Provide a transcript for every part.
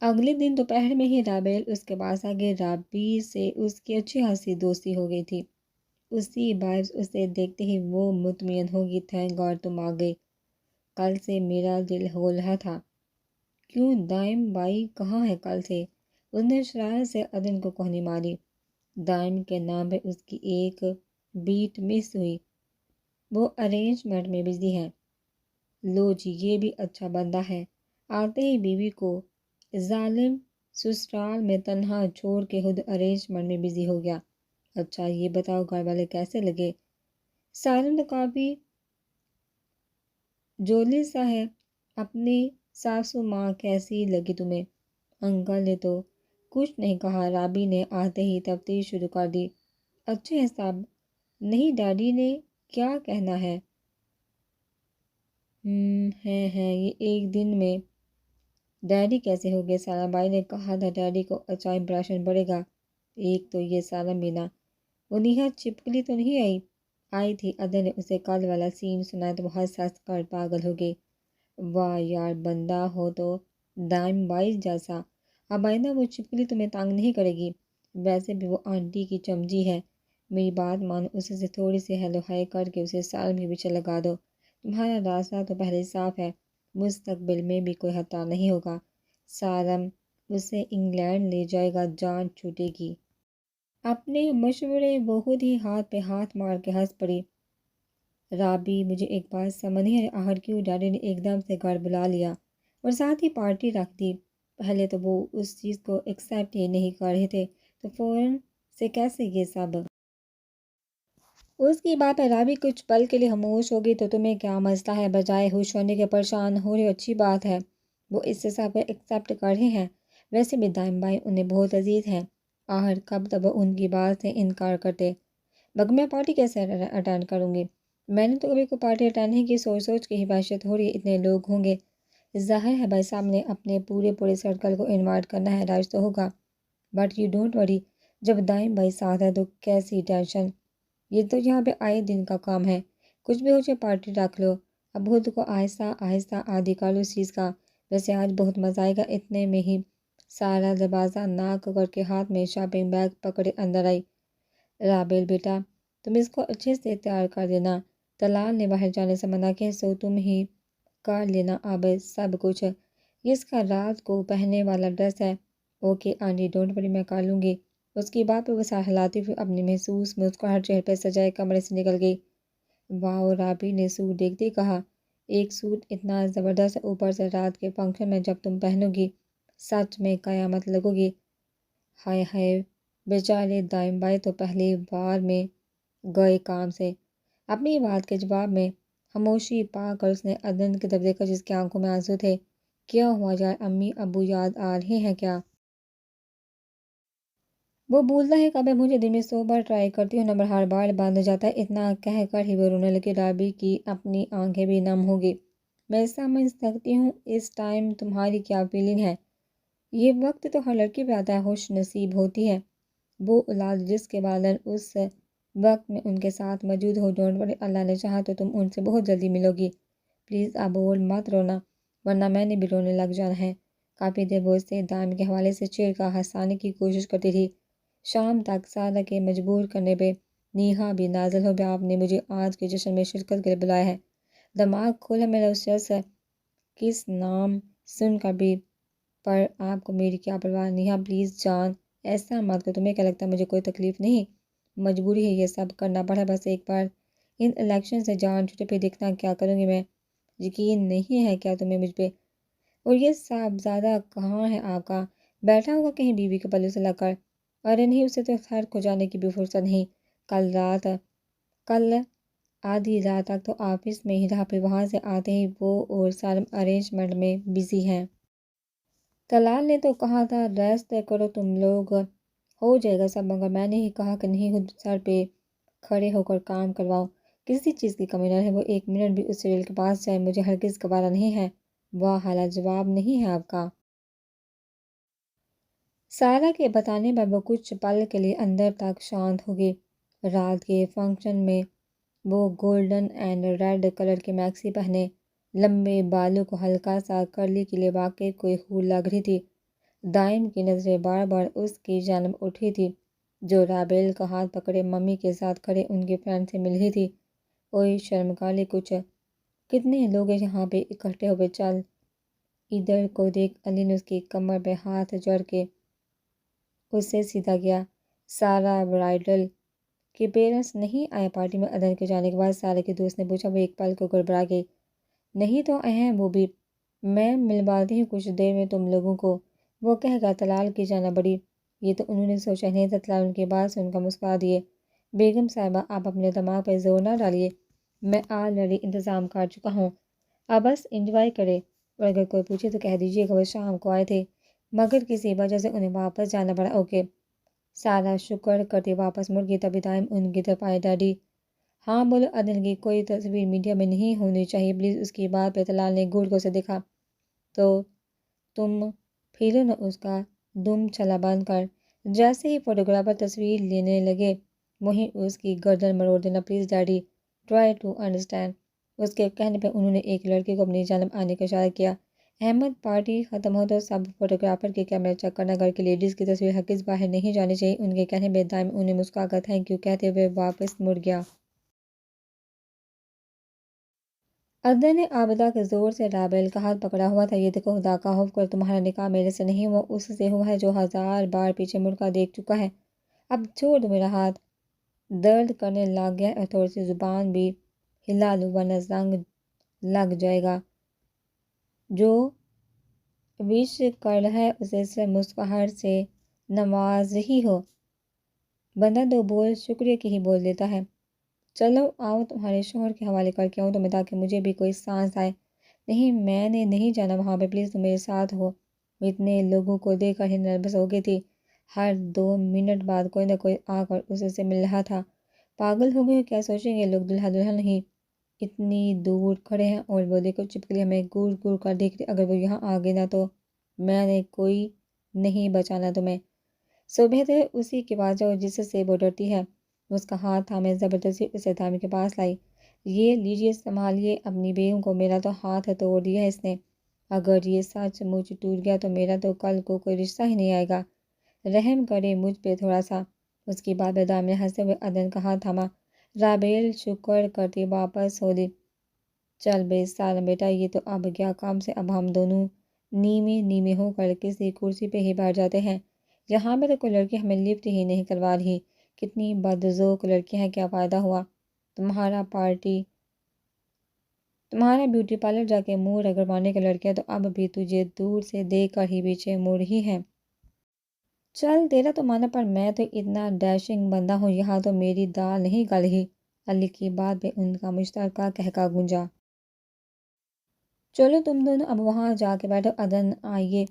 اگلے دن دوپہر میں ہی رابیل اس کے پاس آگے رابی سے اس کی اچھی خاصی دوستی ہو گئی تھی۔ اسی وائبس اسے دیکھتے ہی وہ مطمئن ہوگی، تھینک گاڈ تم آ گئے، کل سے میرا دل ہو رہا تھا۔ کیوں دائم بائی کہاں ہے کل سے؟ اس نے شرارت سے عدن کو کوہنی ماری۔ دائم کے نام پہ اس کی ایک بیٹ مس ہوئی۔ وہ ارینجمنٹ میں بزی ہے۔ لو جی، یہ بھی اچھا بندہ ہے۔ آتے ہی بیوی کو ظالم سسرال میں تنہا چھوڑ کے خود ارینجمنٹ میں بزی ہو گیا۔ اچھا یہ بتاؤ گھر والے کیسے لگے؟ سالم تو کافی جولی سا ہے۔ اپنی ساسو ماں کیسی لگی تمہیں؟ انکل نے تو کچھ نہیں کہا، رابی نے آتے ہی تفتیش شروع کر دی۔ اچھے ہیں صاحب؟ نہیں ڈیڈی نے کیا کہنا ہے؟ ہیں یہ ایک دن میں ڈیڈی کیسے ہو گئے؟ سالم بھائی نے کہا تھا ڈیڈی کو اچھا امپریشن پڑے گا۔ ایک تو یہ سالم بینا، وہ نیہا چپکلی تو نہیں آئی تھی؟ عدن نے اسے کل والا سین سنایا تو وہ ہنس ہنس کر پاگل ہو گئی۔ واہ یار، بندہ ہو تو دائم بائی جیسا۔ اب آئندہ وہ چپکلی تمہیں تانگ نہیں کرے گی۔ ویسے بھی وہ آنٹی کی چمچی ہے، میری بات مانو، اسے سے تھوڑی سی ہیلو ہائی کر کے اسے سالم کے پیچھے لگا دو۔ تمہارا راستہ تو پہلے صاف ہے، مستقبل میں بھی کوئی خطرہ نہیں ہوگا۔ سالم اسے انگلینڈ لے جائے گا، جان چھوٹے گی۔ اپنے مشورے وہ خود ہی ہاتھ پہ ہاتھ مار کے ہنس پڑی۔ رابی مجھے ایک بات سمجھ نہیں آ رہی، آخر کیوں ڈیڈی نے ایک دم سے گھر بلا لیا اور ساتھ ہی پارٹی رکھ دی؟ پہلے تو وہ اس چیز کو ایکسیپٹ ہی نہیں کر رہے تھے، تو فوراً سے کیسے یہ سب؟ اس کی بات پہ رابی کچھ پل کے لیے خاموش ہو گئی۔ تو تمہیں کیا مسئلہ ہے؟ بجائے خوش ہونے کے پریشان ہو رہی ہو، اچھی بات ہے وہ اس سے سب کو ایکسیپٹ کر رہے ہیں۔ ویسے بھی دائم بھائی انہیں بہت عزیز ہیں، آخر کب تک وہ ان کی بات سے انکار کرتے؟ بگ میں پارٹی کیسے اٹینڈ کروں گی؟ میں نے تو کبھی کوئی پارٹی اٹینڈ نہیں کی، سوچ کے ہی وحشت ہو رہی ہے، اتنے لوگ ہوں گے۔ ظاہر ہے بھائی صاحب نے اپنے پورے سرکل کو انوائٹ کرنا ہے، راج تو ہوگا۔ بٹ یو ڈونٹ وری، جب دائم بھائی ساتھ ہے تو کیسی ٹینشن؟ یہ تو یہاں پہ آئے دن کا کام ہے، کچھ بھی ہو جائے پارٹی رکھ لو۔ اب خود کو آہستہ آہستہ عادی کر لو اس چیز کا۔ ویسے آج بہت مزہ آئے گا۔ اتنے میں ہی سارا دروازہ ناک کر کے ہاتھ میں شاپنگ بیگ پکڑے اندر آئی۔ رابیل بیٹا، تم اس کو اچھے سے تیار کر دینا، طلال نے باہر جانے سے منع کیا، سو تم ہی کر لینا اب سب کچھ، یہ اس کا رات کو پہننے والا ڈریس ہے۔ اوکے آنٹی، ڈونٹ وری، میں کر لوں گی۔ اس کی بات پہ وہ سر ہلاتی ہوئی اپنی محسوس مسکراہٹ چہرے پہ سجائے کمرے سے نکل گئی۔ واؤ، رابی نے سوٹ دیکھتے کہا، ایک سوٹ اتنا زبردست، اوپر سے رات کے فنکشن میں جب تم پہنو گی سچ میں قیامت لگو گی۔ ہائے ہائے، بیچارے دائم بھائی تو پہلی بار میں گئے کام سے۔ اپنی بات کے جواب میں خاموشی پا کر اس نے عدن کی طرف دیکھا جس کی آنکھوں میں آنسو تھے۔ کیا ہوا یار، امی ابو یاد آ رہے ہیں کیا؟ وہ بولتا ہے کبھی مجھے دن میں 100 بار ٹرائی کرتی ہوں، نمبر ہر بار بند ہو جاتا ہے۔ اتنا کہہ کر ہی وہ رونے لگی۔ رابی کی اپنی آنکھیں بھی نم ہو گئی۔ میں سمجھ سکتی ہوں اس ٹائم تمہاری کیا فیلنگ ہے۔ یہ وقت تو ہر لڑکی پہ آتا ہے، خوش نصیب ہوتی ہے وہ اولاد جس کے والدین اس وقت میں ان کے ساتھ موجود ہو۔ ڈونٹ وری، اللہ نے چاہا تو تم ان سے بہت جلدی ملو گی۔ پلیز اب اور مت رونا، ورنہ میں نے بھی رونے لگ جانا ہے۔ کافی دیر وہ اسے دائم کے حوالے سے چڑ کا ہنسانے کی کوشش کرتی تھی۔ شام تک سارا کے مجبور کرنے پہ نیہا بھی نازل ہو گیا۔ آپ نے مجھے آج کے جشن میں شرکت کے لیے بلایا ہے، دماغ کھولا میرا اس شخص کس نام سن کر بھی، پر آپ کو میری کیا پرواہ؟ نیہا پلیز جان، ایسا مت کرو، تمہیں کیا لگتا ہے مجھے کوئی تکلیف نہیں؟ مجبوری ہے، یہ سب کرنا پڑا، بس ایک بار ان الیکشن سے جان چھوٹے پہ دیکھنا کیا کروں گی میں۔ یقین نہیں ہے کیا تمہیں مجھ پہ؟ اور یہ صاحبزادہ کہاں ہے آپ کا؟ بیٹھا ہوگا کہیں بیوی کے پلے سے لگ کر؟ ارے نہیں، اسے تو تھرک ہو جانے کی بھی فرصت نہیں، کل آدھی رات تک تو آفس میں ہی رہا، پھر وہاں سے آتے ہی وہ اور سالم ارینجمنٹ میں بزی ہیں۔ طلال نے تو کہا تھا ریسٹ کرو تم لوگ، ہو جائے گا سب، مگر میں نے ہی کہا کہ نہیں، خود سر پہ کھڑے ہو کر کام کرواؤ، کسی چیز کی کمی نہ رہے۔ وہ ایک منٹ بھی اس سیریل کے پاس جائے، مجھے ہرگز گوارا نہیں ہے۔ واہ حالا جواب نہیں ہے آپ کا؟ سارا کے بتانے پر وہ کچھ پل کے لیے اندر تک شانت ہو گئی۔ رات کے فنکشن میں وہ گولڈن اینڈ ریڈ کلر کی میکسی پہنے، لمبے بالوں کو ہلکا سا کرلی کے لیے واقعی کوئی حور لگ رہی تھی۔ دائم کی نظریں بار بار اس کی جانب اٹھی تھی جو رابیل کا ہاتھ پکڑے ممی کے ساتھ کھڑے ان کے فرینڈ سے مل رہی تھی۔ اوئے شرم کالے کچھ کتنے لوگ یہاں پہ اکٹھے ہوئے، چل ادھر کو دیکھ۔ علی نے اس کی کمر پہ ہاتھ جڑ کے اس سے سیدھا کیا۔ سارا برائڈل کے پیرنٹس نہیں آئے پارٹی میں؟ عدن کے جانے کے بعد سارا کے دوست نے پوچھا۔ وہ ایک پل کو گڑبڑا گئی۔ نہیں تو آئے ہیں وہ بھی، میں ملواتی ہوں کچھ دیر میں تم لوگوں کو، وہ کہہ کر طلال کی جانب بڑھی۔ یہ تو انہوں نے سوچا نہیں تھا۔ طلال ان کے بات سن کر مسکرا دیے۔ بیگم صاحبہ آپ اپنے دماغ پہ زور نہ ڈالیے، میں آلریڈی انتظام کر چکا ہوں، اب بس انجوائے کرے، اور اگر کوئی پوچھے تو کہہ دیجیے کہ وہ شام کو آئے تھے مگر کسی وجہ سے انہیں واپس جانا پڑا۔ اوکے۔ سارا شکر کرتی واپس مڑ گئی، تبھی دائم ان کی طرف آئے۔ ڈیڈی ہاں بولو۔ عدن کی کوئی تصویر میڈیا میں نہیں ہونی چاہیے پلیز۔ اس کی بات پہ طلال نے گھور کو سے دیکھا۔ تو تم پھرو نہ اس کا دم چھلا بند کر۔ جیسے ہی فوٹوگرافر تصویر لینے لگے وہیں اس کی گردن مروڑ دینا۔ Please daddy try to understand. اس کے کہنے پہ انہوں نے ایک لڑکے کو اپنی جانب آنے کا اشارہ کیا۔ احمد پارٹی ختم ہو تو سب فوٹوگرافر کے کیمرے چیک کرنا گھر کی لیڈیز کی تصویر ہرگز باہر نہیں جانی چاہیے۔ ان کے کہنے پہ دائم انہیں مسکرا کر تھینک یو کہتے ہوئے واپس مڑ گیا۔ عدن نے عابدہ کے زور سے رابیل کا ہاتھ پکڑا ہوا تھا۔ یہ دیکھو خدا کا خوف کرو، تمہارا نکاح میرے سے نہیں ہوا، اس سے ہوا ہے جو 1000 بار پیچھے مڑ کر دیکھ چکا ہے۔ اب چھوڑ دو میرا ہاتھ، درد کرنے لگ گیا اور تھوڑی سی زبان بھی ہلا لو ورنہ زنگ لگ جائے گا۔ جو وش کر رہا ہے اسے صرف مسکراہٹ سے نواز رہی ہو، بندہ دو بول شکریہ کی ہی بول دیتا ہے۔ چلو آؤ تمہارے شوہر کے حوالے کر کے آؤں تمہیں تاکہ مجھے بھی کوئی سانس آئے۔ نہیں میں نے نہیں جانا وہاں پہ، پلیز تم میرے ساتھ ہو۔ وہ اتنے لوگوں کو دیکھ کر ہی نروس ہو گئی تھی، ہر 2 منٹ بعد کوئی نہ کوئی آ کر اسے سے مل رہا تھا۔ پاگل ہو گئے، کیا سوچیں گے لوگ، دلہا دلہن نہیں اتنی دور کھڑے ہیں اور وہ دیکھو چپکلی ہمیں گور گور کر دیکھ رہی، اگر وہ یہاں آ گئی نا تو میں نے کوئی نہیں بچانا تمہیں۔ سو بہتر ہے اسی کے پاس جاؤ جس سے وہ ڈرتی ہے۔ اس کا ہاتھ تھامے زبردستی اسے دائم کے پاس لائی۔ یہ لیجیے سنبھالیے اپنی بیوی کو، میرا تو ہاتھ توڑ دیا اس نے، اگر یہ سچ مچ ٹوٹ گیا تو میرا تو کل کو کوئی رشتہ ہی نہیں آئے گا، رحم کرے مجھ پہ تھوڑا سا۔ اس کی بات پہ دائم نے ہنستے ہوئے عدن کا ہاتھ تھاما۔ رابیل شکر کرتی واپس ہو دی۔ چل بے سالم بیٹا، یہ تو اب کیا کام سے اب ہم دونوں نیمے نیمے ہو کر کسی کرسی پہ ہی بیٹھ جاتے ہیں، یہاں پہ تو کوئی لڑکی ہمیں لفٹ ہی نہیں کروا رہی، کتنی بدذوق لڑکی ہیں، کیا فائدہ ہوا تمہارا بیوٹی پارلر جا کے منہ رگڑوانے کے لڑکیاں تو اب بھی تجھے دور سے دیکھ کر ہی پیچھے مڑ رہی ہیں۔ چل تیرا تو مانا، پر میں تو اتنا ڈیشنگ بندہ ہوں، یہاں تو میری دال نہیں گل رہی۔ علی کی بات پہ ان کا مشترکہ قہقہ گونجا۔ چلو تم دونوں اب وہاں جا کے بیٹھو۔ عدن آئیے،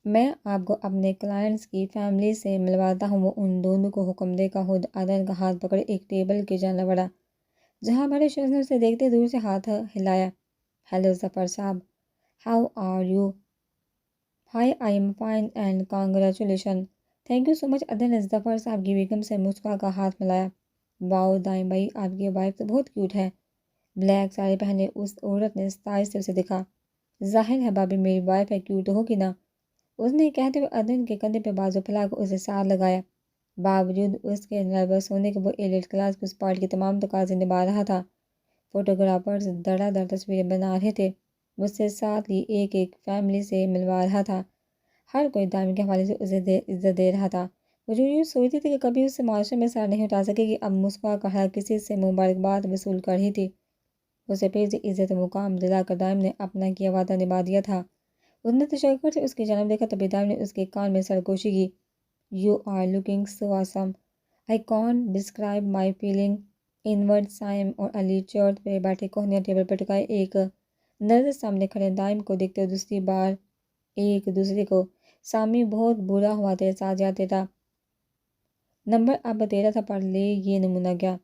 میں آپ کو اپنے کلائنٹس کی فیملی سے ملواتا ہوں۔ وہ ان دونوں کو حکم دے کر خود عدن کا ہاتھ پکڑے ایک ٹیبل کے جانب بڑھا، جہاں بڑے شخص نے اسے دیکھتے دور سے ہاتھ ہلایا۔ Hello Zafar sahab, how are you? Hi I am fine and congratulation. Thank you so much. Adan نے ظفر صاحب کی بیگم سے مسکرا کر ہاتھ ملایا۔ واؤ دائم بھائی، آپ کی وائف تو بہت کیوٹ ہے۔ بلیک ساڑی پہنے اس عورت نے ستائش سے اسے دیکھا۔ ظاہر ہے بھابھی میری وائف ہے، کیوٹ ہوگی نا، اس نے کہتے ہوئے عدن کے کندھے پہ بازو پھیلا کر اسے ساتھ لگایا۔ باوجود اس کے نروس ہونے کے وہ ایلیٹ کلاس کی اس پارٹی کے تمام تقاضے نبھا رہا تھا۔ فوٹوگرافرز دڑا دڑ تصویریں بنا رہے تھے، اس سے ساتھ ہی ایک ایک فیملی سے ملوا رہا تھا، ہر کوئی دائم کے حوالے سے اسے عزت دے رہا تھا۔ وہ جو یہ سوچتی تھی کہ کبھی اس سے معاشرے میں سر نہیں اٹھا سکے گی، اب مسکرا کر ہر کسی سے مبارکباد وصول کر رہی تھی۔ اسے پھر سے عزت و مقام دلا کر دائم نے اپنا کیا وعدہ نبھا دیا تھا۔ اس نے تشکر سے اس کی جانب دیکھا، تبھی دائم نے اس کے کان میں سرگوشی کی۔ You are looking so awesome, I can't describe my feeling. انورڈ سائم اور علی چیئر پہ بیٹھے کوہنیاں ٹیبل پر ٹکائے ایک نظر سامنے کھڑے دائم کو دیکھتے ہوئے دوسری بار ایک دوسرے کو۔ سامی بہت برا ہوا تیرے ساتھ یار، تیرا نمبر اب تیرا تھا پر لے یہ نمونہ گیا،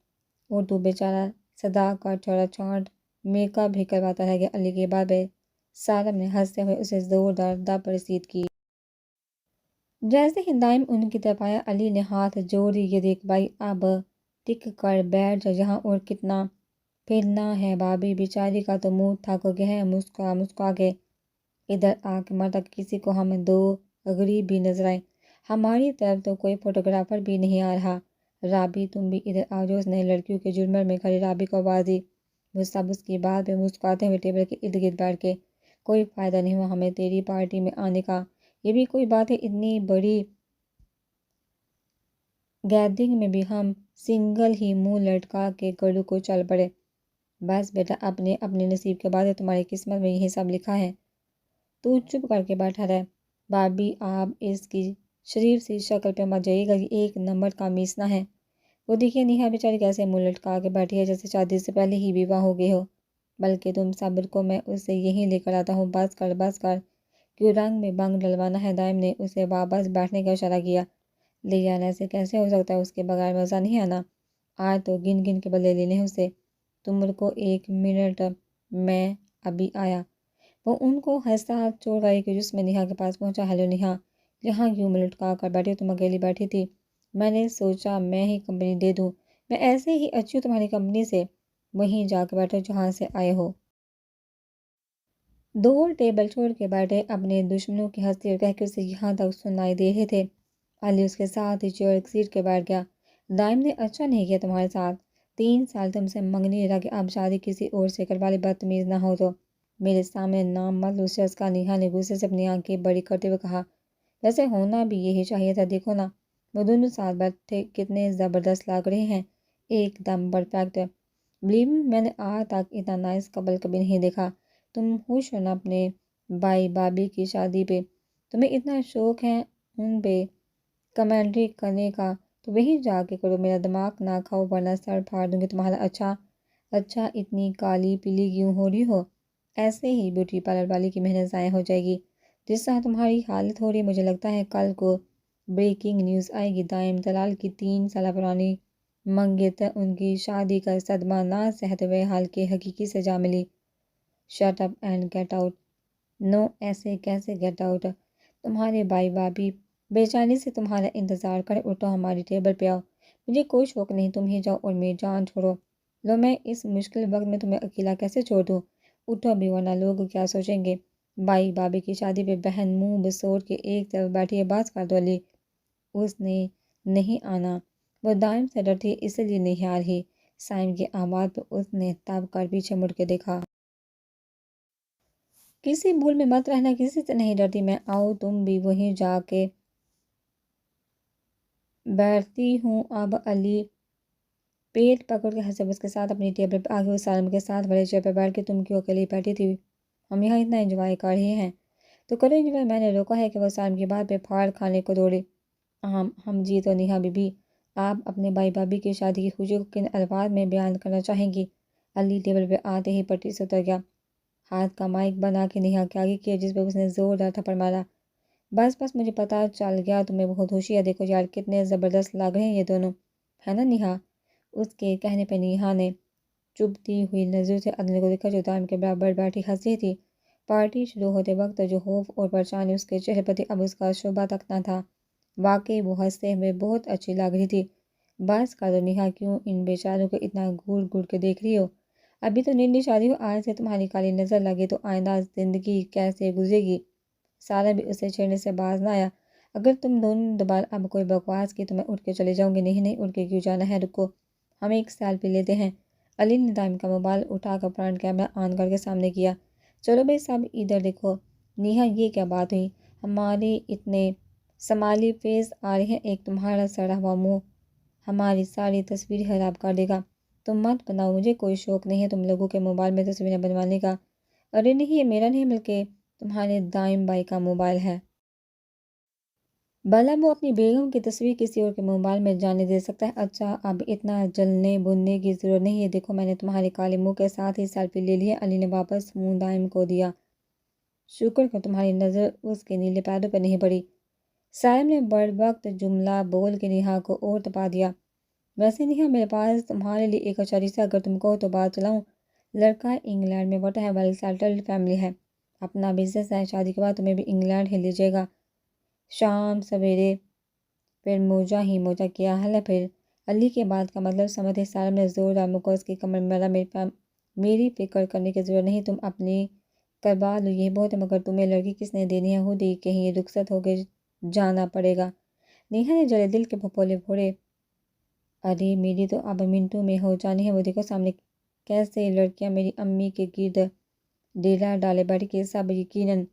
اور تو بیچارہ صدا کا چھوڑا چھانٹ میک اپ بھی کرواتا رہ گیا۔ علی کے بعد سالم نے ہنستے ہوئے اسے زوردار دب رسید کی۔ جیسے ہی دائم ان کی طرف آیا علی نے ہاتھ جوڑ دی۔ یہ دیکھ بھائی اب ٹک کر بیٹھ جا یہاں، اور کتنا پھرنا ہے، بھابھی بیچاری کا تو منہ تھک گیا ہے۔ مسکرا مسکرا کے ادھر آ کے مرتا کہ کسی کو ہم 2 غریب بھی نظر آئے۔ ہماری طرف تو کوئی فوٹوگرافر بھی نہیں آ رہا۔ رابی تم بھی ادھر آ جاؤ، اس نے لڑکیوں کے جرمر میں کھڑی رابی کو آواز دی۔ وہ سب اس کی بات پہ مسکراتے ہوئے ٹیبل کے ارد گرد بیٹھ کے، کوئی فائدہ نہیں ہوا ہمیں تیری پارٹی میں آنے کا، یہ بھی کوئی بات ہے، اتنی بڑی گیدرنگ میں بھی ہم سنگل ہی منہ لٹکا کے گڑو کو چل پڑے۔ بس بیٹا، اپنے اپنے نصیب کے بعد ہے، تمہاری قسمت میں یہی سب لکھا ہے، تو چپ کر کے بیٹھا رہے۔ بابی آپ اس کی شریف سی شکل پہ مت جائیے گا، یہ ایک نمبر کا میسنا ہے۔ وہ دیکھیے نیہا بیچاری کیسے منہ لٹکا کے بیٹھی ہے، جیسے شادی سے پہلے ہی بیوہ ہو گئی ہو۔ بلکہ تم صبر کو میں اس سے یہیں لے کر آتا ہوں، بس کر بس کر، کیوں رنگ میں بنگ ڈلوانا ہے؟ دائم نے اسے واپس بیٹھنے کا اشارہ کیا۔ لیان ایسے کیسے ہو سکتا ہے، اس کے بغیر مزہ نہیں آنا، آج تو گن گن کے بدلے لینے اسے۔ تم رکو ایک منٹ، میں ابھی آیا۔ وہ ان کو ہنستا ہاتھ چھوڑ گئی کہ جس میں نیہا کے پاس پہنچا۔ ہیلو نیہا، یہاں کیوں منہ لٹکا کر بیٹھی ہو؟ تم اکیلی بیٹھی تھی، میں نے سوچا میں ہی کمپنی دے دوں، میں ایسے ہی اچھی ہوں تمہاری کمپنی سے، وہیں جا کے بیٹھو جہاں سے آئے ہو۔ دو ٹیبل چھوڑ کے بیٹھے اپنے دشمنوں کی ہستی اور کہہ کے اسے یہاں تک سنائی دے رہے تھے۔ علی اس کے ساتھ ہی چیئر سیٹ کے بیٹھ گیا۔ دائم نے اچھا نہیں کیا تمہارے ساتھ، 3 سال تم سے منگنی رہا کہ اب شادی کسی اور سے کروا لی، بدتمیز نہ ہو تو میرے سامنے نام مت لو اس شخص کا۔ نیہا نے غصے سے اپنی آنکھیں بڑی کرتے ہوئے کہا۔ ویسے ہونا بھی یہی چاہیے تھا، دیکھو نا وہ دونوں ساتھ بیٹھے کتنے زبردست لگ رہے ہیں، ایک دم پرفیکٹ۔ بلیو می، میں نے آج تک اتنا نائس کپل کبھی نہیں دیکھا۔ تم خوش ہو نا اپنے بھائی بابی کی شادی پہ؟ تمہیں اتنا شوق ہے ان پہ کمنٹری کرنے کا تو وہیں جا کے کرو، میرا دماغ نہ کھاؤ ورنہ سر پھاڑ دوں گی تمہارا۔ اچھا اتنی کالی پیلی کیوں ہو رہی ہو؟ ایسے ہی بیوٹی پارلر والی کی محنت ضائع ہو جائے گی، جس طرح تمہاری حالت ہو رہی ہے مجھے لگتا ہے کل کو بریکنگ نیوز آئے گی، دائم دلال کی 3 سالہ پرانی منگیتر ان کی شادی کا صدمہ نہ سہتے ہوئے حال کے حقیقی سے جا ملی۔ Shut up and get out. No, ایسے کیسے گیٹ آؤٹ؟ تمہارے بھائی بابی بے چینی سے تمہارا انتظار کر، اٹھو ہماری ٹیبل پہ آؤ۔ مجھے کوئی شوق نہیں، تم ہی جاؤ اور میری جان چھوڑو۔ لو، میں اس مشکل وقت میں تمہیں اکیلا کیسے چھوڑ دوں؟ اٹھو ابھی ورنہ لوگ کیا سوچیں گے۔ بھائی بابی کی شادی پہ بہن منہ بسوڑ کے ایک طرف بیٹھی ہے، بات کر دو علی، اس نے نہیں آنا، وہ دائم سے ڈرتی ہے اس لیے نہیں آ رہی۔ سائم کی آواز پہ اس نے تب کر پیچھے مڑ کے دیکھا۔ کسی بھول میں مت رہنا، کسی سے نہیں ڈرتی میں، آؤ تم بھی وہیں جا کے بیٹھتی ہوں اب۔ علی پیٹ پکڑ کے ہنسے، اس کے ساتھ اپنی ٹیبل پہ آگے وہ سالم کے ساتھ بڑے چیئر پہ بیٹھ کے، تم کیوں اکیلی بیٹھی تھی؟ ہم یہاں اتنا انجوائے کر رہے ہیں تو کرو انجوائے، میں نے روکا ہے کہ وہ سالم کی بات پہ پھاڑ کھانے کو دوڑے۔ ہم جی تو نیہا بی بی، آپ اپنے بھائی بابی کی شادی کی خوشی کو کن الفاظ میں بیان کرنا چاہیں گی؟ علی ٹیبل پہ آتے ہی پٹی سے اتر گیا، ہاتھ کا مائک بنا کے نیہا کے آگے کیا، جس پہ اس نے زوردار تھپڑ مارا۔ بس مجھے پتا چل گیا تمہیں بہت ہوشی ہے، دیکھو یار کتنے زبردست لگ رہے ہیں یہ دونوں، ہے نا نیہا؟ اس کے کہنے پہ نیہا نے چبھتی ہوئی نظر سے عدل کو دیکھا جو دائم کے برابر بیٹھی ہنس رہی تھی۔ پارٹی شروع ہوتے وقت جو خوف اور پریشانی اس کے چہرے پر تھی، اب اس کا شعبہ تک نہ تھا۔ واقعی وہ ہنستے ہوئے بہت اچھی لگ رہی تھی۔ بس کر دو نیہا، کیوں ان بیچاروں کو اتنا گھور گھور کے دیکھ رہی ہو؟ ابھی تو نئی نئی شادی ہو، آج سے تمہاری کالی نظر لگے تو آئندہ زندگی کیسے گزرے گی؟ سارا بھی اسے چھیڑنے سے باز نہ آیا۔ اگر تم دونوں دوبارہ اب کوئی بکواس کی تو میں اٹھ کے چلے جاؤں گی۔ نہیں اٹھ کے کیوں جانا ہے، رکو ہم ایک سیلفی لیتے ہیں۔ علی نے دائم کا موبائل اٹھا کر فرنٹ کیمرہ آن کر کے سامنے کیا۔ چلو بھائی سب ادھر دیکھو۔ نیہا یہ کیا بات ہوئی، ہمارے اتنے سمالی فیس آ رہے ہیں، ایک تمہارا سڑا ہوا منہ ہماری ساری تصویر خراب کر دے گا۔ تم مت بناؤ، مجھے کوئی شوق نہیں ہے تم لوگوں کے موبائل میں تصویریں بنوانے کا۔ ارے نہیں، یہ میرا نہیں بلکہ تمہارے دائم بھائی کا موبائل ہے۔ بھلا وہ اپنی بیگم کی تصویر کسی اور کے موبائل میں جانے دے سکتا ہے؟ اچھا اب اتنا جلنے بھوننے کی ضرورت نہیں ہے، دیکھو میں نے تمہارے کالے منہ کے ساتھ ہی سیلفی لے لی ہے۔ علی نے واپس منہ دائم کو دیا۔ شکر کہ تمہاری نظر اس کے نیلے پیروں پہ نہیں پڑی۔ سائم نے بر وقت جملہ بول کے نیہا کو اور تپا دیا۔ ویسے نیہا میرے پاس تمہارے لیے ایک اچھا رشتہ، اگر تم کہو تو بات چلاؤں۔ لڑکا انگلینڈ میں بڑا ہے، ویل سیٹلڈ فیملی ہے، اپنا بزنس ہے، شادی کے بعد تمہیں بھی انگلینڈ ہی لے جائے گا۔ شام سویرے پھر موجہ ہی موجہ، کیا حال ہے پھر؟ علی کے بات کا مطلب سمجھتے سالم نے زوردار مکہ اس کی کمر میں مارا۔ میری فکر کرنے کی ضرورت نہیں، تم اپنی کروا لو، یہ بہت ہے، مگر تمہیں لڑکی کس نے دینی ہے؟ خود ہی کہیں رخصت ہو کے جانا پڑے گا۔ نیہا نے جلے دل کے پھپھولے پھوڑے۔ ارے میری تو اب منٹوں میں ہو جانی ہے، وہ دیکھو سامنے کیسے لڑکیاں میری امی کے گرد ڈیرا ڈالے بیٹھی کہ سب یقیناً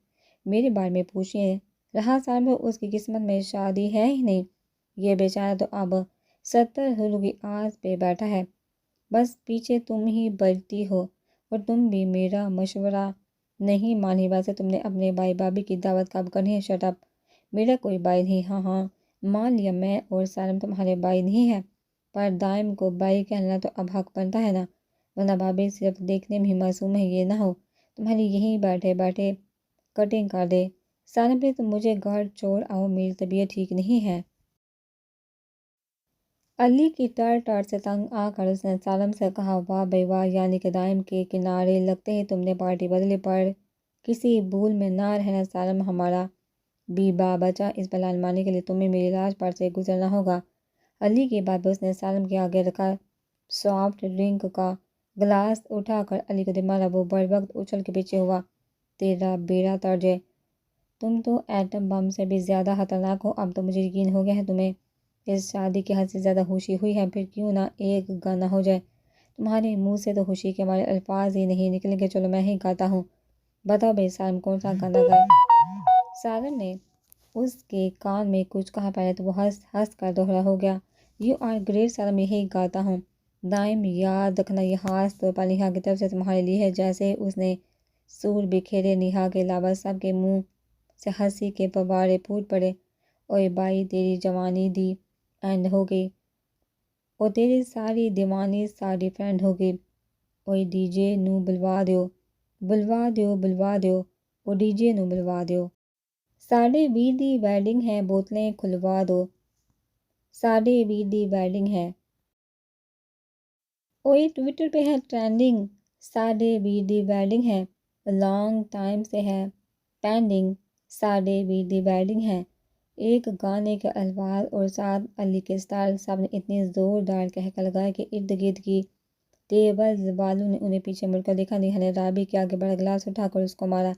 میرے بارے میں پوچھیں رہا صاحب اس کی قسمت میں شادی ہے ہی نہیں، یہ بیچارہ تو اب 70 حلوں کی آس پہ بیٹھا ہے، بس پیچھے تم ہی بجتی ہو اور تم بھی میرا مشورہ نہیں مانی۔ ویسے تم نے اپنے بھائی بھابھی کی دعوت کب کرنی ہے؟ شٹ اپ، میرا کوئی بھائی نہیں۔ ہاں ہاں مان لیا میں اور سالم تمہارے بھائی نہیں ہے، پر دائم کو بھائی کہنا تو اب حق بنتا ہے نا، ورنہ بھابھی صرف دیکھنے میں ہی معصوم ہے، یہ نہ ہو تمہاری یہیں بیٹھے بیٹھے کٹنگ کر دے۔ سالم پلیز تم مجھے گھر چھوڑ آؤ، میری طبیعت ٹھیک نہیں ہے۔ علی کی ٹر ٹر سے تنگ آ کر اس نے سالم سے کہا، واہ بھائی واہ، یعنی کہ دائم کے کنارے لگتے ہی تم نے پارٹی بدلی، پر کسی بھول میں نہ رہنا سالم، ہمارا بھی بچہ، اس پر لال مارنے کے لیے تمہیں میری لاش پر سے گزرنا ہوگا۔ علی کی بات پہ اس نے سالم کے آگے رکھا سافٹ ڈرنک کا گلاس اٹھا کر علی کو دے مارا۔ وہ بر وقت اچھل کے پیچھے ہوا۔ تیرا بیڑا ترج ہے، تم تو ایٹم بم سے بھی زیادہ خطرناک ہو۔ اب تو مجھے یقین ہو گیا ہے تمہیں اس شادی کی حد سے زیادہ خوشی ہوئی ہے، پھر کیوں نہ ایک گانا ہو جائے؟ تمہارے منہ سے تو خوشی کے مارے الفاظ ہی نہیں نکلیں گے، چلو میں ہی گاتا ہوں، بتاؤ بھائی سالم کون سا گانا گائے؟ سالم نے اس کے کان میں کچھ کہا، پہلے تو وہ ہنس ہنس کر دوہرا ہو گیا، یو آر گریٹ سالم، یہی گاتا ہوں۔ دائم یاد رکھنا یہ خاص طور پر نیہا کی طرف سے تمہارے لیے ہے۔ جیسے اس نے سور بکھیرے، نیہا کے علاوہ سب کے منہ سے ہنسی کے فوارے پھوٹ پڑے۔ اوئے بھائی تیری جوانی دی اینڈ ہو گئی، اور تیری ساری دیوانی ساری فرینڈ ہو گئی۔ اوئے ڈی جے نو بلوا دیو، بلوا دیو بلوا دیو، او ڈی جے نو بلوا دیو۔ ساڑھے 20 دی ویڈنگ ہے، بوتلیں کھلوا دو، ساڑھے 20 دی ویڈنگ ہے۔ اوئے ٹویٹر پہ ہے ٹرینڈنگ، ساڑھے 20 دی ویڈنگ ہے، لانگ ٹائم سے ہے پینڈنگ، ساڑھے 20 دی ویڈنگ ہے۔ ایک گانے کے الفاظ اور ساتھ علی کے سٹائل، سب نے اتنی زوردار کہکا لگایا کہ ارد گرد کی ٹیبلز والوں نے انہیں پیچھے مڑ کر دیکھا۔ نیہا نے رابی کے آگے بڑا گلاس اٹھا کر اس کو مارا،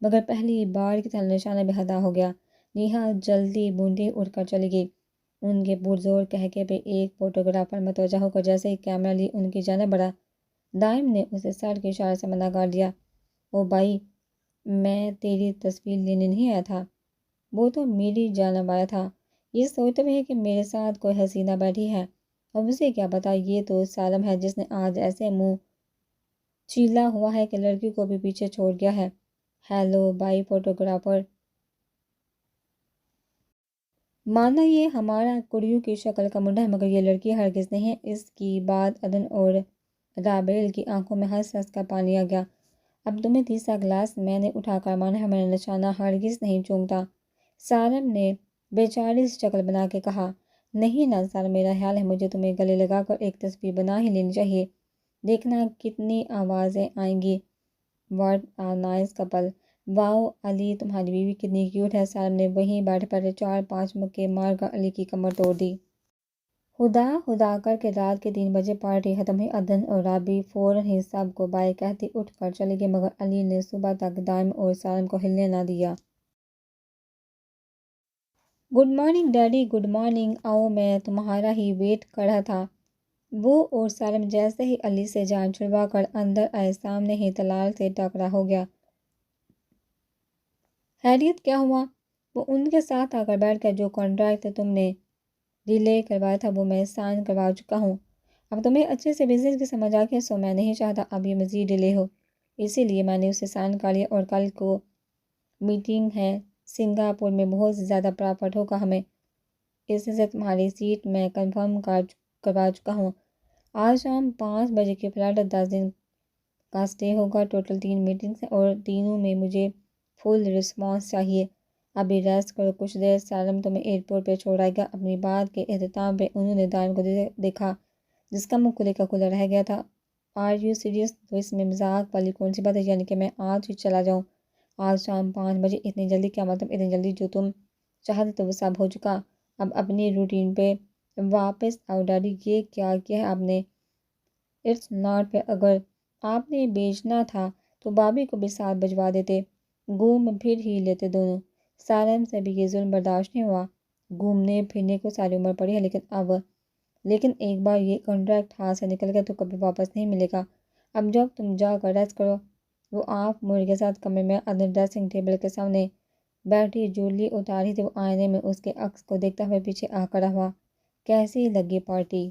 مگر پہلی بار کی طرح نشانہ بے ادا ہو گیا۔ نیہا جلدی بونڈی اٹھ کر چلی گئی۔ ان کے پرزور کہکے پہ ایک فوٹوگرافر متوجہ ہو کر جیسے ہی کیمرہ لی ان کی جانب بڑھا، دائم نے اسے سر کے اشارے سے منع کر دیا۔ او بھائی، میں تیری تصویر لینے نہیں آیا تھا، وہ تو میری جانب آیا تھا، یہ سوچتے ہوئے کہ میرے ساتھ کوئی حسینہ بیٹھی ہے، اب اسے کیا پتا یہ تو سالم ہے جس نے آج ایسے منہ چیلا ہوا ہے کہ لڑکی کو بھی پیچھے چھوڑ گیا ہے۔ ہیلو بھائی فوٹوگرافر، مانا یہ ہمارا کڑیوں کی شکل کا منڈا ہے، مگر یہ لڑکی ہرگز نہیں ہے۔ اس کی بات عدن اور رابیل کی آنکھوں میں ہنس ہنس کر پانی آ گیا۔ اب تمہیں تیسرا گلاس میں نے اٹھا کر مانا ہے، میں نے نشانہ ہرگز نہیں چومتا، سالم نے بیچاری سی شکل بنا کے کہا۔ نہیں نا سالم، میرا خیال ہے مجھے تمہیں گلے لگا کر ایک تصویر بنا ہی لینی چاہیے، دیکھنا کتنی آوازیں آئیں گی۔ واٹ اے نائس کپل، واؤ علی تمہاری بیوی کتنی کیوٹ ہے۔ سالم نے وہیں بیٹھے بیٹھے 4-5 مکے مار کر علی کی کمر توڑ دی۔ خدا خدا کر کے رات کے 3 بجے پارٹی ختم ہوئی۔ عدن اور رابی فوراً ہی سب کو بائے کہتی اٹھ کر چلی گئی، مگر علی نے صبح تک دائم اور سالم کو ہلنے نہ دیا۔ Good morning daddy, good morning, آؤ میں تمہارا ہی ویٹ کر رہا تھا۔ وہ اور سالم جیسے ہی علی سے جان چھڑوا کر اندر آئے، سامنے ہی طلال سے ٹکرا ہو گیا۔ خیریت کیا ہوا؟ وہ ان کے ساتھ آ کر بیٹھ گیا، جو کانٹریکٹ تم نے ڈیلے کروایا تھا وہ میں سائن کروا چکا ہوں، اب تمہیں اچھے سے بزنس کی سمجھ آ گئی، سو میں نہیں چاہتا اب یہ مزید ڈیلے ہو، اسی لیے میں نے اسے سائن کر لیا، اور کل کو میٹنگ ہے سنگاپور میں، بہت زیادہ پرافٹ ہوگا ہمیں، اس سے تمہاری سیٹ میں کنفرم کروا چکا ہوں۔ آج شام 5 بجے کی فلائٹ، 10 دن کا سٹے ہوگا، ٹوٹل 3 میٹنگز ہیں اور تینوں میں مجھے فل رسپانس چاہیے۔ ابھی ریسٹ کرو کچھ دیر، سالم تمہیں ایئرپورٹ پہ چھوڑ آئے گا۔ اپنی بات کے اختتام پہ انہوں نے دائم کو دیکھا جس کا منہ کھلے کا کھلا رہ گیا تھا۔ Are you serious? تو اس میں مذاق والی کون سی بات ہے، یعنی کہ میں آج ہی چلا جاؤں؟ آج شام 5 بجے؟ اتنی جلدی؟ کیا مطلب اتنی جلدی؟ جو تم چاہتے تو وہ سب ہو چکا، اب اپنی روٹین پہ واپس آؤ۔ ڈیڈی یہ کیا کیا ہے آپ نے؟ اٹس ناٹ فیئر، اگر آپ نے بیچنا تھا تو بھابھی کو بھی ساتھ بھجوا دیتے، گھوم پھر ہی لیتے دونوں۔ سالم سے بھی یہ ظلم برداشت نہیں ہوا۔ گھومنے پھرنے کو ساری عمر پڑی ہے، لیکن ایک بار یہ کانٹریکٹ ہاتھ سے نکل گیا تو کبھی واپس نہیں ملے گا۔ اب جب تم جا کر ریسٹ کرو۔ وہ آپ موری کے ساتھ کمرے میں اپنے ڈریسنگ ٹیبل کے سامنے بیٹھی جولی اتار رہی تھی۔ وہ آئینے میں اس کے عکس کو دیکھتا ہوئے پیچھے آ کر ہوا۔ کیسی لگی پارٹی؟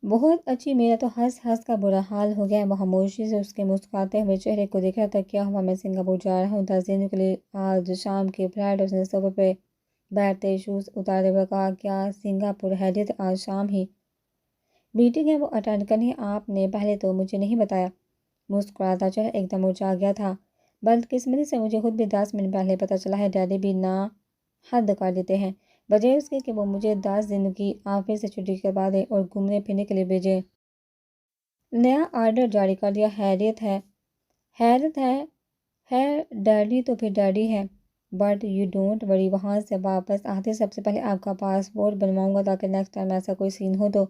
بہت اچھی، میرا تو ہنس ہنس کا برا حال ہو گیا۔ وہ خاموشی سے اس کے مسکراتے ہوئے چہرے کو دیکھ رہا تھا۔ کیا ہوا؟ میں سنگاپور جا رہا ہوں 10 دنوں کے لیے آج شام کی فلائٹ۔ اس نے صوفے پہ بیٹھتے شوز اتارتے ہوئے کہا۔ کیا سنگاپور؟ حیرت، آج شام ہی میٹنگ ہے، وہ اٹینڈ کرنی ہے۔ آپ نے پہلے تو مجھے نہیں بتایا۔ مسکراتا چہرہ ایک دم مرجھا گیا تھا۔ بدقسمتی سے مجھے خود بھی 10 منٹ پہلے پتہ چلا ہے۔ ڈیڈی بھی نا حد کر دیتے ہیں، بجائے اس کے کہ وہ مجھے 10 دن کی آفس سے چھٹی کروا دیں اور گھومنے پھرنے کے لیے بھیجیں۔ نیا آرڈر جاری کر دیا۔ حیرت ہے۔ خیر ڈیڈی تو پھر ڈیڈی ہے۔ بٹ یو ڈونٹ وری، وہاں سے واپس آتے سب سے پہلے آپ کا پاسپورٹ بنواؤں گا تاکہ نیکسٹ ٹائم ایسا کوئی سین ہو تو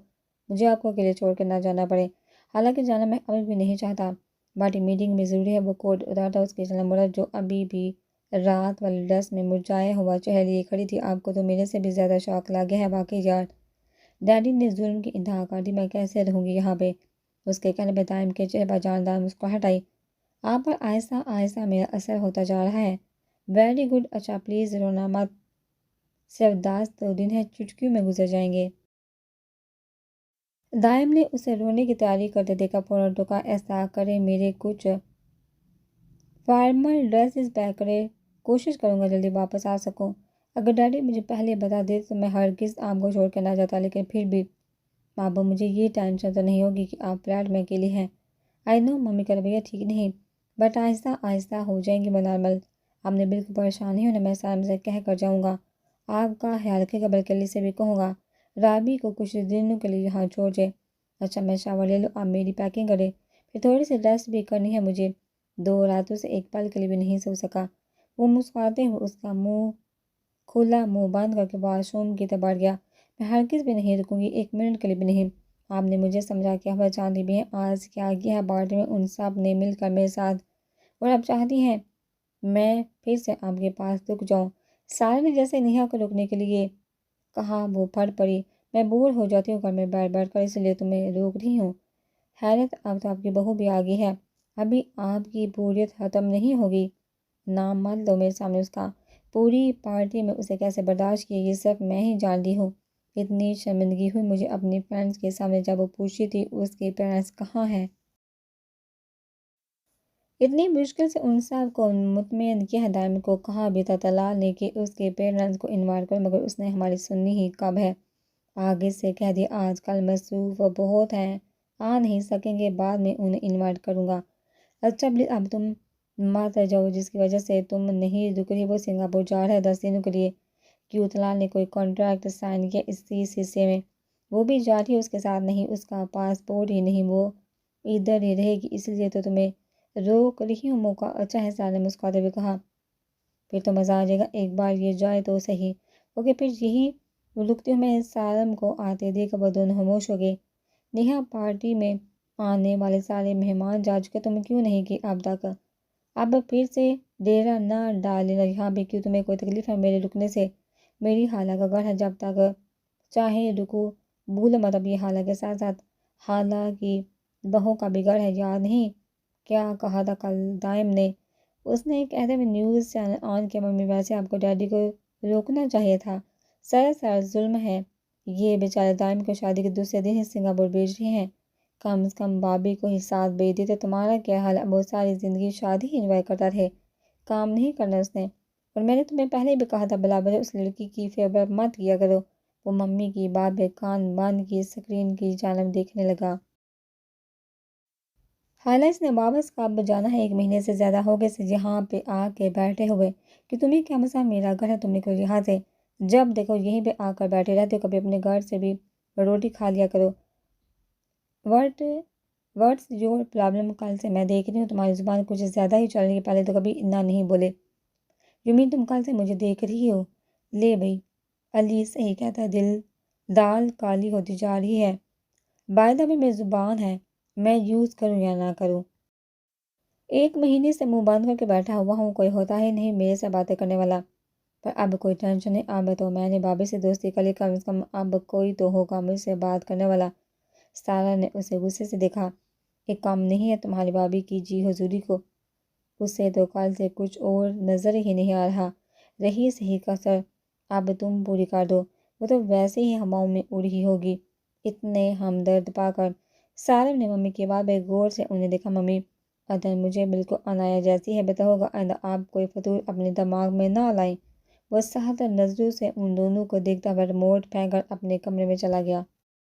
مجھے آپ کو اکیلے چھوڑ کر نہ جانا پڑے۔ حالانکہ جانا میں ابھی بھی نہیں چاہتا، بٹ میٹنگ میں ضروری ہے۔ وہ کوٹ اتارتا اس کی چلن مرد جو ابھی بھی رات والی ڈریس میں مرجھایا ہوا چہرہ لیے کھڑی تھی۔ آپ کو تو میرے سے بھی زیادہ شوق لگ گیا ہے واقعی یار۔ ڈیڈی نے ظلم کی انتہا کر دی۔ میں کیسے رہوں گی یہاں پہ؟ اس کے کہنے پہ دائم کے چہرے پر جاندار مسکراہٹ آئی۔ آپ پر آہستہ آہستہ میرا اثر ہوتا جا رہا ہے۔ Very good. اچھا پلیز رونا مت، صرف 10 تو دن ہے، چٹکیوں میں گزر جائیں گے۔ دائم نے اسے رونے کی تیاری کرتے دیکھا، فوراً ٹوکا۔ ایسا کرے میرے کچھ فارمل ڈریسز پیک کرے، کوشش کروں گا جلدی واپس آ سکوں۔ اگر ڈیڈی مجھے پہلے بتا دیتے تو میں ہرگز آپ کو چھوڑ کے نہ جاتا، لیکن پھر بھی بابا مجھے یہ ٹینشن تو نہیں ہوگی کہ آپ فلیٹ میں اکیلی ہیں؟ آئی نو ممی کا رویہ ٹھیک نہیں، بٹ آہستہ آہستہ ہو جائیں گی وہ نارمل۔ آپ نے بالکل پریشان نہیں ہونا، میں سالم سے کہہ کر جاؤں گا، آپ کا خیال رکھے گا، بلکہ علی سے بھی کہوں گا رابی کو کچھ دنوں کے لیے یہاں چھوڑ جائے۔ اچھا میں شاور لے لوں، آپ میری پیکنگ کریں، پھر تھوڑی سی ریسٹ بھی کرنی ہے مجھے، 2 راتوں سے ایک پل کے لیے بھی نہیں سو سکا۔ وہ مسکراتے ہوئے اس کا کھلا منہ بند کر کے واش روم کی طرف بڑھ گیا۔ میں ہرگز بھی نہیں رکوں گی، 1 منٹ کے لیے بھی نہیں۔ آپ نے مجھے سمجھا کیا ہوا جانتی بھی ہیں آج کیا کیا ہے پارٹی میں ان سب نے مل کر میرے ساتھ، اور اب چاہتی ہیں میں پھر سے آپ کے پاس رک جاؤں۔ سارے نے جیسے نیہا کو رکنے کے لیے کہا وہ پھٹ پڑی۔ میں بور ہو جاتی ہوں گھر میں بیٹھ بیٹھ کر، اس لیے تمہیں روک رہی ہوں۔ حیرت، اب تو آپ کی بہو بھی آ گئی ہے، ابھی آپ کی بوریت ختم نہیں ہوگی۔ نام مت لو میرے سامنے اس کا، پوری پارٹی میں اسے کیسے برداشت کیا یہ صرف میں ہی جانتی ہوں۔ اتنی شرمندگی ہوئی مجھے اپنی فرینڈس کے سامنے جب وہ پوچھی تھی اس کے پیرنٹس کہاں ہیں۔ اتنی مشکل سے ان سب کو مطمئن کیا ہے، دائم کو کہا بھی تھا طلال نے کہ اس کے پیرنٹس کو انوائٹ کرو، مگر اس نے ہماری سننی ہی کب ہے۔ آگے سے کہہ دیا آج کل مصروف بہت ہیں، آ نہیں سکیں گے، بعد میں انہیں انوائٹ کروں گا۔ اچھا پلیز اب تم مت جاؤ، جس کی وجہ سے تم نہیں رک رہی وہ سنگاپور جا رہا ہے 10 دنوں کے لیے۔ کیوں طلال نے کوئی کانٹریکٹ سائن کیا اس حصے میں؟ وہ بھی جا رہی ہے اس کے ساتھ؟ نہیں، اس کا پاسپورٹ ہی نہیں، وہ ادھر ہی رہے گی، اس لیے تو تمہیں روک رہی ہوں۔ موقع اچھا ہے، سالم نے مسکراتے ہوئے کہا، پھر تو مزہ آ جائے گا، ایک بار یہ جائے تو صحیح۔ اوکے پھر یہی رکتی ہوں میں۔ سالم کو آتے دیکھ وہ دونوں خاموش ہو گئے۔ نیہا پارٹی میں آنے والے سارے مہمان جا چکے، تم کیوں نہیں گئی اب تک؟ اب پھر سے ڈیرا نہ ڈال لینا یہاں بھی، کیوں تمہیں کوئی تکلیف ہے میرے رکنے سے؟ میری خالہ کا گھر ہے، جب تک چاہے رکو، بھولو مت اب یہ خالہ کے ساتھ ساتھ خالہ کی بہو کا بھی گھر ہے، یاد نہیں؟ کیا کہا تھا کل دائم نے؟ اس نے کہتے ہوئے نیوز چینل آن کیا۔ ممی ویسے آپ کو ڈیڈی کو روکنا چاہیے تھا، سراسر ظلم ہے، یہ بیچارے دائم کو شادی کے دوسرے دن ہی سنگاپور بھیج رہے ہیں، کم از کم بابی کو ہی ساتھ بھیج دیتے۔ تمہارا کیا حال ہے؟ وہ ساری زندگی شادی ہی انجوائے کرتا رہے، کام نہیں کرنا اس نے، اور میں نے تمہیں پہلے بھی کہا تھا بلا وجہ اس لڑکی کی فیور مت کیا کرو۔ وہ ممی کی بات پہ کان بند کی اسکرین کی جانب دیکھنے لگا۔ خالہ اس نے واپس کب جانا ہے؟ 1 مہینے سے زیادہ ہو گئے سے یہاں پہ آ کے بیٹھے ہوئے، کہ تمہیں کیا مسئلہ؟ میرا گھر ہے، تم نکلو یہاں سے، جب دیکھو یہیں پہ آ کر بیٹھے رہتے ہو، کبھی اپنے گھر سے بھی روٹی کھا لیا کرو۔ What's your problem? کل سے میں دیکھ رہی ہوں تمہاری زبان کچھ زیادہ ہی چل رہی ہے، پہلے تو کبھی اتنا نہیں بولے۔ یو مین تم کل سے مجھے دیکھ رہی ہو؟ لے بھائی، علی صحیح کہتا ہے، دال کالی ہوتی جا رہی ہے۔ بائی دا وے میری زبان ہے، میں یوز کروں یا نہ کروں، 1 مہینے سے منہ بند کر کے بیٹھا ہوا ہوں، کوئی ہوتا ہی نہیں میرے سے باتیں کرنے والا۔ پر اب کوئی ٹینشن نہیں، اب تو میں نے بابی سے دوستی کر لی، کم از کم اب کوئی تو ہوگا مجھ سے بات کرنے والا۔ سارا نے اسے غصے سے دیکھا۔ ایک کام نہیں ہے تمہاری بابی کی جی حضوری کو؟ اسے تو کل سے کچھ اور نظر ہی نہیں آ رہا۔ رہی صحیح کسر اب تم پوری کر دو، وہ تو ویسے ہی ہواؤں میں اڑ ہی ہوگی۔ اتنے ہمدرد پا کر سارا نے ممی کی بات پہ غور سے انہیں دیکھا۔ ممی ادھر مجھے بالکل عنایا جیسی ہے، بہتر ہوگا آئندہ آپ کوئی فطور اپنے دماغ میں نہ لائیں۔ وہ سہتر نظروں سے ان دونوں کو دیکھتا ہوا ریموٹ پھینک کر اپنے کمرے میں چلا گیا۔